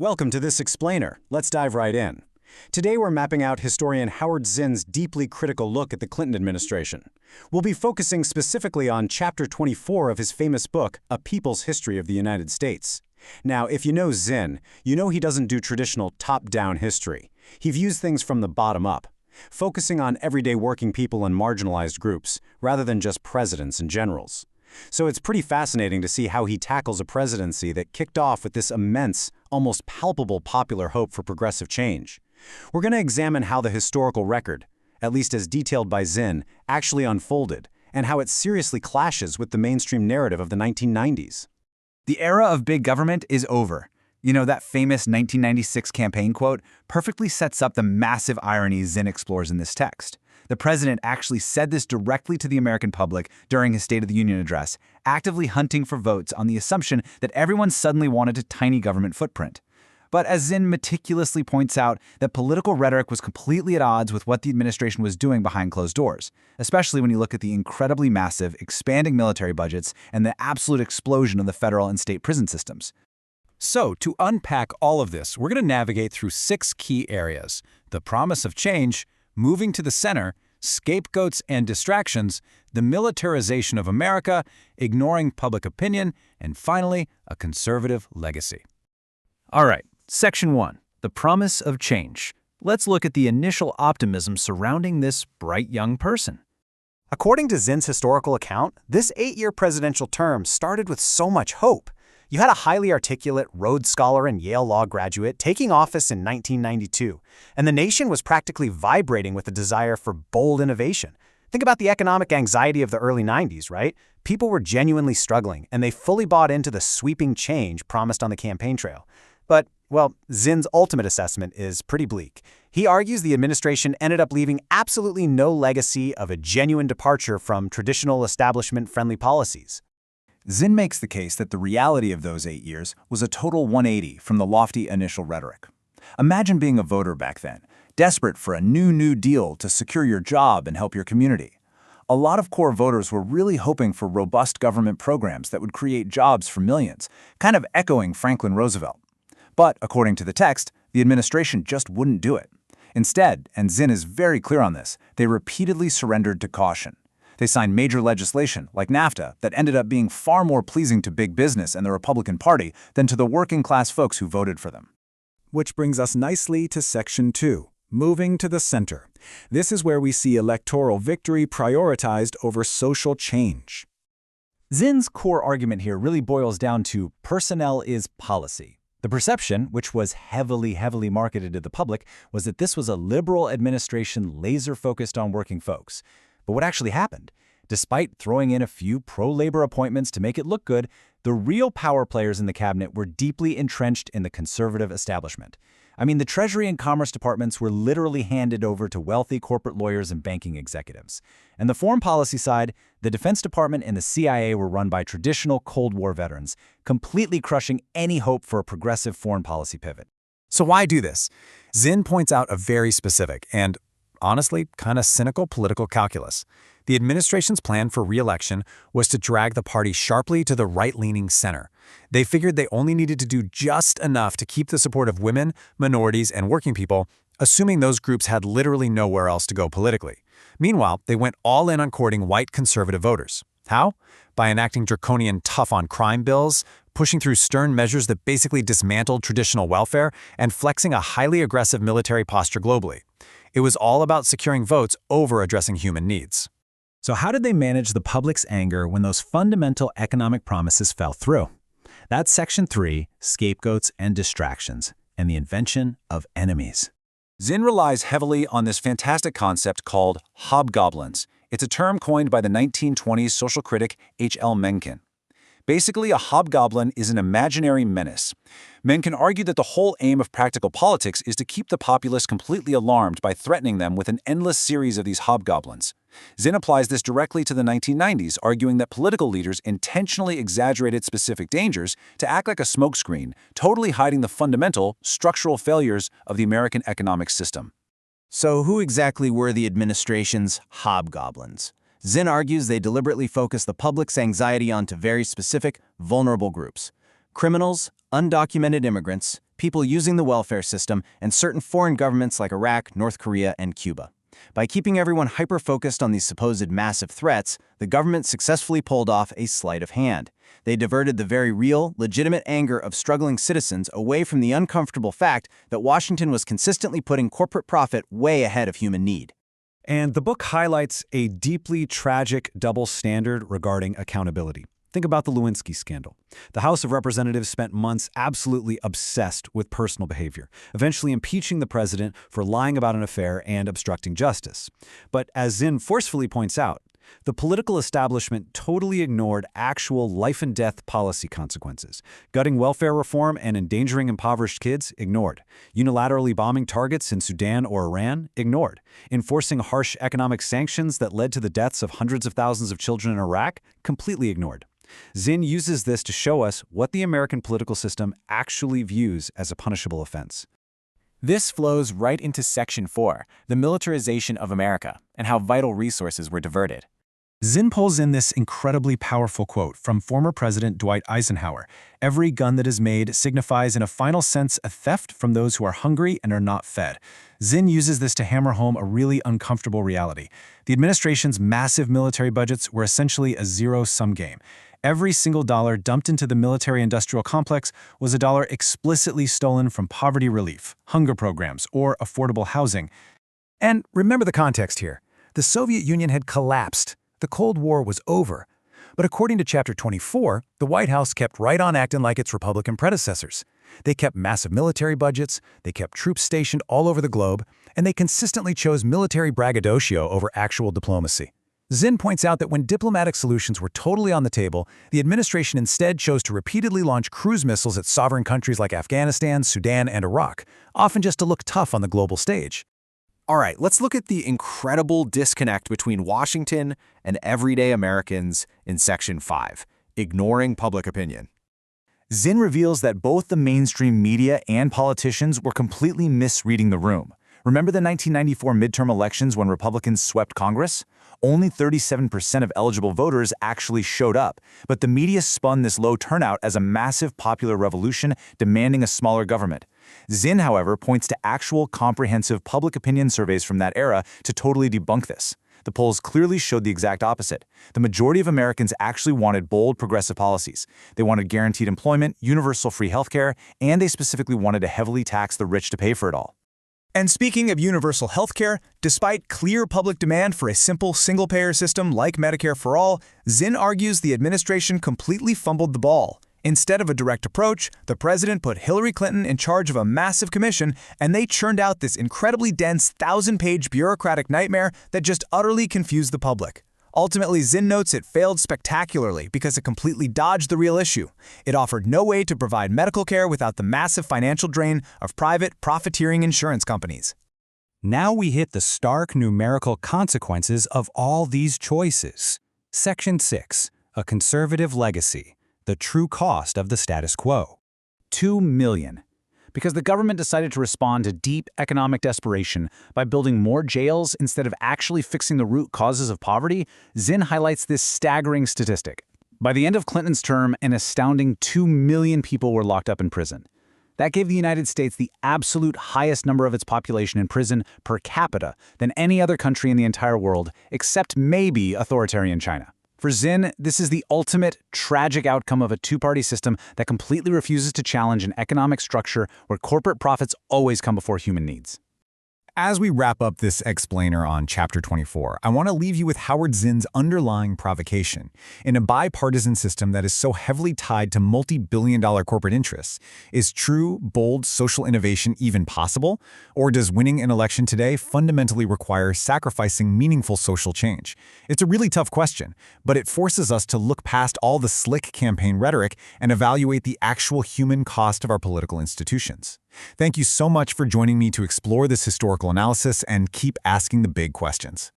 Welcome to this explainer. Let's dive right in. Today we're mapping out historian Howard Zinn's deeply critical look at the Clinton administration. We'll be focusing specifically on Chapter 24 of his famous book, A People's History of the United States. Now, if you know Zinn, you know he doesn't do traditional top-down history. He views things from the bottom up, focusing on everyday working people and marginalized groups, rather than just presidents and generals. So it's pretty fascinating to see how he tackles a presidency that kicked off with this immense, almost palpable popular hope for progressive change. We're going to examine how the historical record, at least as detailed by Zinn, actually unfolded, and how it seriously clashes with the mainstream narrative of the 1990s. The era of big government is over. You know, that famous 1996 campaign quote perfectly sets up the massive irony Zinn explores in this text. The president actually said this directly to the American public during his State of the Union address, actively hunting for votes on the assumption that everyone suddenly wanted a tiny government footprint. But as Zinn meticulously points out, that political rhetoric was completely at odds with what the administration was doing behind closed doors, especially when you look at the incredibly massive, expanding military budgets and the absolute explosion of the federal and state prison systems. So, to unpack all of this, we're going to navigate through 6 key areas: the promise of change, moving to the center, scapegoats and distractions, the militarization of America, ignoring public opinion, and finally, a conservative legacy. All right, Section 1, the promise of change. Let's look at the initial optimism surrounding this bright young person. According to Zinn's historical account, this 8-year presidential term started with so much hope. You had a highly articulate Rhodes Scholar and Yale Law graduate taking office in 1992, and the nation was practically vibrating with a desire for bold innovation. Think about the economic anxiety of the early 90s, right? People were genuinely struggling, and they fully bought into the sweeping change promised on the campaign trail. But, well, Zinn's ultimate assessment is pretty bleak. He argues the administration ended up leaving absolutely no legacy of a genuine departure from traditional establishment-friendly policies. Zinn makes the case that the reality of those 8 years was a total 180 from the lofty initial rhetoric. Imagine being a voter back then, desperate for a new deal to secure your job and help your community. A lot of core voters were really hoping for robust government programs that would create jobs for millions, kind of echoing Franklin Roosevelt. But, according to the text, the administration just wouldn't do it. Instead, and Zinn is very clear on this, they repeatedly surrendered to caution. They signed major legislation, like NAFTA, that ended up being far more pleasing to big business and the Republican Party than to the working-class folks who voted for them. Which brings us nicely to Section 2, moving to the center. This is where we see electoral victory prioritized over social change. Zinn's core argument here really boils down to personnel is policy. The perception, which was heavily marketed to the public, was that this was a liberal administration laser-focused on working folks. But what actually happened? Despite throwing in a few pro-labor appointments to make it look good, the real power players in the cabinet were deeply entrenched in the conservative establishment. I mean, the Treasury and Commerce departments were literally handed over to wealthy corporate lawyers and banking executives. And the foreign policy side, the Defense Department and the CIA were run by traditional Cold War veterans, completely crushing any hope for a progressive foreign policy pivot. So why do this? Zinn points out a very specific and, honestly, kind of cynical political calculus. The administration's plan for re-election was to drag the party sharply to the right-leaning center. They figured they only needed to do just enough to keep the support of women, minorities, and working people, assuming those groups had literally nowhere else to go politically. Meanwhile, they went all in on courting white conservative voters. How? By enacting draconian tough-on-crime bills, pushing through stern measures that basically dismantled traditional welfare, and flexing a highly aggressive military posture globally. It was all about securing votes over addressing human needs. So how did they manage the public's anger when those fundamental economic promises fell through? That's Section 3, scapegoats and distractions, and the invention of enemies. Zinn relies heavily on this fantastic concept called hobgoblins. It's a term coined by the 1920s social critic H.L. Mencken. Basically, a hobgoblin is an imaginary menace. Mencken argued that the whole aim of practical politics is to keep the populace completely alarmed by threatening them with an endless series of these hobgoblins. Zinn applies this directly to the 1990s, arguing that political leaders intentionally exaggerated specific dangers to act like a smokescreen, totally hiding the fundamental, structural failures of the American economic system. So who exactly were the administration's hobgoblins? Zinn argues they deliberately focus the public's anxiety onto very specific, vulnerable groups: criminals, undocumented immigrants, people using the welfare system, and certain foreign governments like Iraq, North Korea, and Cuba. By keeping everyone hyper-focused on these supposed massive threats, the government successfully pulled off a sleight of hand. They diverted the very real, legitimate anger of struggling citizens away from the uncomfortable fact that Washington was consistently putting corporate profit way ahead of human need. And the book highlights a deeply tragic double standard regarding accountability. Think about the Lewinsky scandal. The House of Representatives spent months absolutely obsessed with personal behavior, eventually impeaching the president for lying about an affair and obstructing justice. But as Zinn forcefully points out, the political establishment totally ignored actual life-and-death policy consequences. Gutting welfare reform and endangering impoverished kids? Ignored. Unilaterally bombing targets in Sudan or Iran? Ignored. Enforcing harsh economic sanctions that led to the deaths of hundreds of thousands of children in Iraq? Completely ignored. Zinn uses this to show us what the American political system actually views as a punishable offense. This flows right into Section 4, the militarization of America, and how vital resources were diverted. Zinn pulls in this incredibly powerful quote from former President Dwight Eisenhower: "Every gun that is made signifies in a final sense a theft from those who are hungry and are not fed." Zinn uses this to hammer home a really uncomfortable reality. The administration's massive military budgets were essentially a zero-sum game. Every single dollar dumped into the military-industrial complex was a dollar explicitly stolen from poverty relief, hunger programs, or affordable housing. And remember the context here. The Soviet Union had collapsed. The Cold War was over. But according to Chapter 24, the White House kept right on acting like its Republican predecessors. They kept massive military budgets, they kept troops stationed all over the globe, and they consistently chose military braggadocio over actual diplomacy. Zinn points out that when diplomatic solutions were totally on the table, the administration instead chose to repeatedly launch cruise missiles at sovereign countries like Afghanistan, Sudan, and Iraq, often just to look tough on the global stage. All right, let's look at the incredible disconnect between Washington and everyday Americans in Section 5, ignoring public opinion. Zinn reveals that both the mainstream media and politicians were completely misreading the room. Remember the 1994 midterm elections when Republicans swept Congress? Only 37% of eligible voters actually showed up, but the media spun this low turnout as a massive popular revolution demanding a smaller government. Zinn, however, points to actual comprehensive public opinion surveys from that era to totally debunk this. The polls clearly showed the exact opposite. The majority of Americans actually wanted bold, progressive policies. They wanted guaranteed employment, universal free healthcare, and they specifically wanted to heavily tax the rich to pay for it all. And speaking of universal healthcare, despite clear public demand for a simple single-payer system like Medicare for All, Zinn argues the administration completely fumbled the ball. Instead of a direct approach, the president put Hillary Clinton in charge of a massive commission, and they churned out this incredibly dense 1,000-page bureaucratic nightmare that just utterly confused the public. Ultimately, Zinn notes it failed spectacularly because it completely dodged the real issue. It offered no way to provide medical care without the massive financial drain of private, profiteering insurance companies. Now we hit the stark numerical consequences of all these choices. Section 6, a conservative legacy, the true cost of the status quo. 2 million. Because the government decided to respond to deep economic desperation by building more jails instead of actually fixing the root causes of poverty, Zinn highlights this staggering statistic. By the end of Clinton's term, an astounding 2 million people were locked up in prison. That gave the United States the absolute highest number of its population in prison per capita than any other country in the entire world, except maybe authoritarian China. For Zinn, this is the ultimate tragic outcome of a two-party system that completely refuses to challenge an economic structure where corporate profits always come before human needs. As we wrap up this explainer on Chapter 24, I want to leave you with Howard Zinn's underlying provocation. In a bipartisan system that is so heavily tied to multi-billion-dollar corporate interests, is true, bold social innovation even possible? Or does winning an election today fundamentally require sacrificing meaningful social change? It's a really tough question, but it forces us to look past all the slick campaign rhetoric and evaluate the actual human cost of our political institutions. Thank you so much for joining me to explore this historical analysis and keep asking the big questions.